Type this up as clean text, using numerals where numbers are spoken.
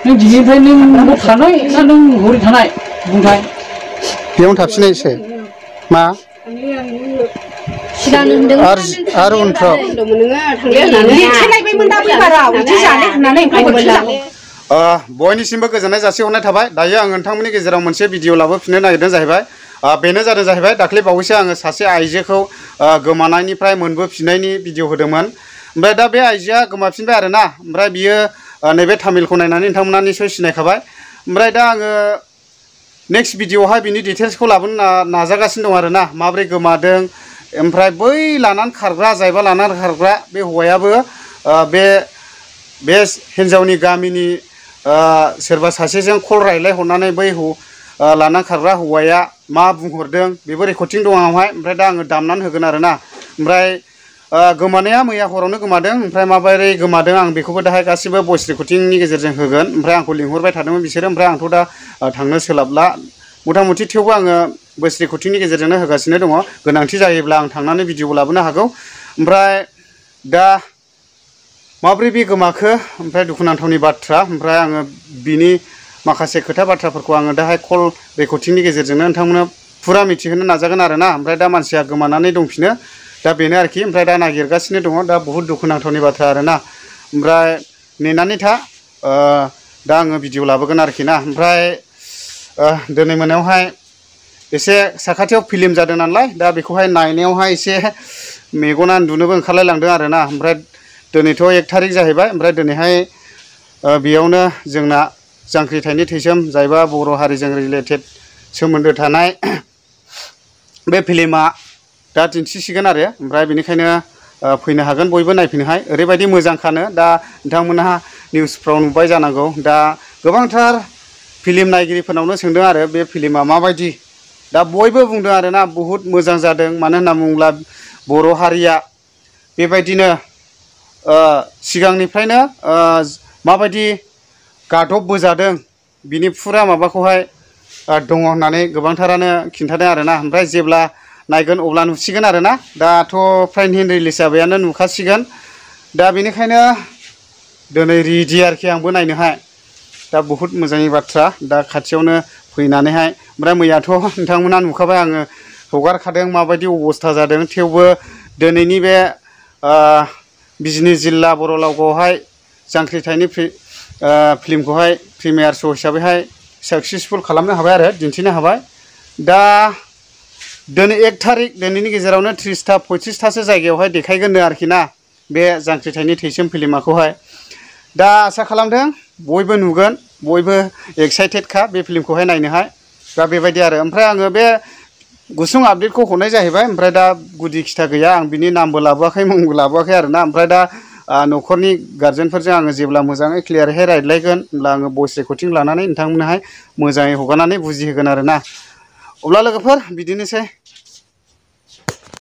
नों दिनैनिफ्राय नों थानाय ना नों हरै थानाय बुंथाय बेयावनो थाफिननायसै मा आरो उनफ्राव बयनिसिमबो गोजोननाय जासिहरनाय थाबाय दायो आं नोंथांमोननि गेजेराव मोनसे भिडिअ लाबोफिननो नागिरदों जाहैबाय बेनो जादों जाहैबाय दाख्लै बावैसो आङो सासे आइजोखौ गोमानायनिफ्राय मोनबोफिननायनि भिडिअ होदोंमोन ओमफ्राय दा बे आइजोआ गोमाफिनबाय आरोना ओमफ्राय बियो नैबे तामिलखौ नायनानै नोंथांमोना निसय सिनायखाबाय ओमफ्राय दा आङो नेक्स्ट भिडिअआवहाय बिनि डिटेल्सखौ लाबोनो नाजागासिनो दं आरोना माबोरै गोमादों ओमफ्राय बै लानानै खारग्रा जायबा लानानै खारग्रा बे हौवायाबो बे हिन्जावनि गामिनि सोरबा सासेजों कल रायलायहरनानै बै लानानै खारग्रा हौवाया मा बुंहरदों बेबो रेकर्डिं दं आंनावहाय ओमफ्राय दा आङो दामनानै होगोन आरोना ओमफ्राय गोमानाया मैया हरावनो गोमादों ओमफ्राय माबोरै गोमादों आं बेखौबो दाहाय गासिबो भइस रेकर्डिंनि गेजेरजों होगोन ओमफ्राय आंखौ लिंहरबाय थादोंमोन बिसोरो ओमफ्राय आंथ' दा थांनो सोलाबला मथा मथि थेवबो आङो भइस रेकर्डिंनि गेजेरजोंनो होगासिनो दङ गोनांथि जायोब्ला आं थांनानै भिडिअ लाबोनो हागौ ओमफ्राय दा माबोरै बे गोमाखो ओमफ्राय दुखुनांथावनि बाथ्रा ओमफ्राय आङो बिनि माखासे खोथा बाथ्राफोरखौ आङो दाहाय कल रेकर्डिंनि गेजेरजोंनो नोंथांमोननो फुरा मिथिहोनो नाजागोन आरोना ओमफ्राय दा मानसिया गोमानानै दंफिनो दा बेनो आरोखि ओमफ्राय दा नागिरगासिनो दङ दा बुहुत दुखुनांथावनि बाथ्रा आरोना ओमफ्राय नेनानै था दा आङो भिडिअ लाबोगोन आरोखि ना ओमफ्राय दिनै मोनायावहाय एसे साखाथियाव फिल्म जादों नालाय दा बेखौहाय नायनायावहाय एसे मेगना उन्दुनोबो ओंखारलाय लांदों आरोना ओमफ्राय दिनैथ' 1 थारिख जाहैबाय ओमफ्राय दिनैहाय बेयावनो जोंना जांख्रिथायनि थैसोम जायबा बर' हारिजों रिलेटेड सोमोन्दो थानाय बे फिल्मा दा दिन्थिसिगोन आरो ओमफ्राय बेनिखायनो फैनो हागोन बयबो नायफैनोहाय ओरैबायदि मोजांखानो दा नोंथांमोनहा निउसफ्राव नुबाय जानांगौ दा गोबांथार फिल्म नायगिरिफोरनावनो सोंदों आरो बे फिल्मा माबायदि दा बयबो बुंदों आरोना बुहुत मोजां जादों मानो होनना बुङोब्ला बर' हारिया बेबायदिनो सिगांनिफ्रायनो माबायदि गादबबोजादों बिनि फुरा माबाखौहाय दङ होननानै गोबांथारानो खिन्थादों आरोना ओमफ्राय जेब्ला नायगोन अब्ला नुसिगोन आरोना दाथ' प्राइम हिन्दी रिलिज जाबायानो नुखासिगोन दा बेनिखायनो दिनै रेडि आरोखि आंबो नायनोहाय दा बुहुत मोजांनि बाथ्रा दा खाथियावनो फैनानैहाय ओमफ्राय मैयाथ' नोंथांमोना नुखाबाय आङो हगारखादों माबायदि अबस्था जादों थेवबो दिनैनि बे बिजनि जिल्ला बरलावगावआवहाय जांख्रिथायनि फिल्मखौहाय प्रिमियार श' हिसाबैहाय साक्सेसफुल खालामनो हाबाय आरो दिन्थिनो हाबाय दा दिनै 1 थारिख दिनैनि गेजेरावनो 30टा 35टासो जायगायावहाय देखायगोननो आरोखि ना बे जांख्रिथायनि थैसोम फिल्माखौहाय दा आसा खालामदों बयबो नुगोन बयबो एक्साइटेडखा बे फिल्मखौहाय नायनोहाय दा बेबायदि आरो ओमफ्राय आङो बे गुसुं आपडेटखौ हरनाय जाहैबाय ओमफ्राय दा गुदि खिथा गैया आं बिनि नामबो लाबोआखै मुंबो लाबोआखै आरोना ओमफ्राय दा न'खरनि गार्जेनफोरजों आङो जेब्ला मोजाङै क्लियारहाय रायज्लायगोन होमब्ला आङो भइस रेकर्डिं लानानै नोंथांमोननोहाय मोजाङै हगारनानै बुजिहोगोन आरोना अब्ला लोगोफोर बिदिनोसै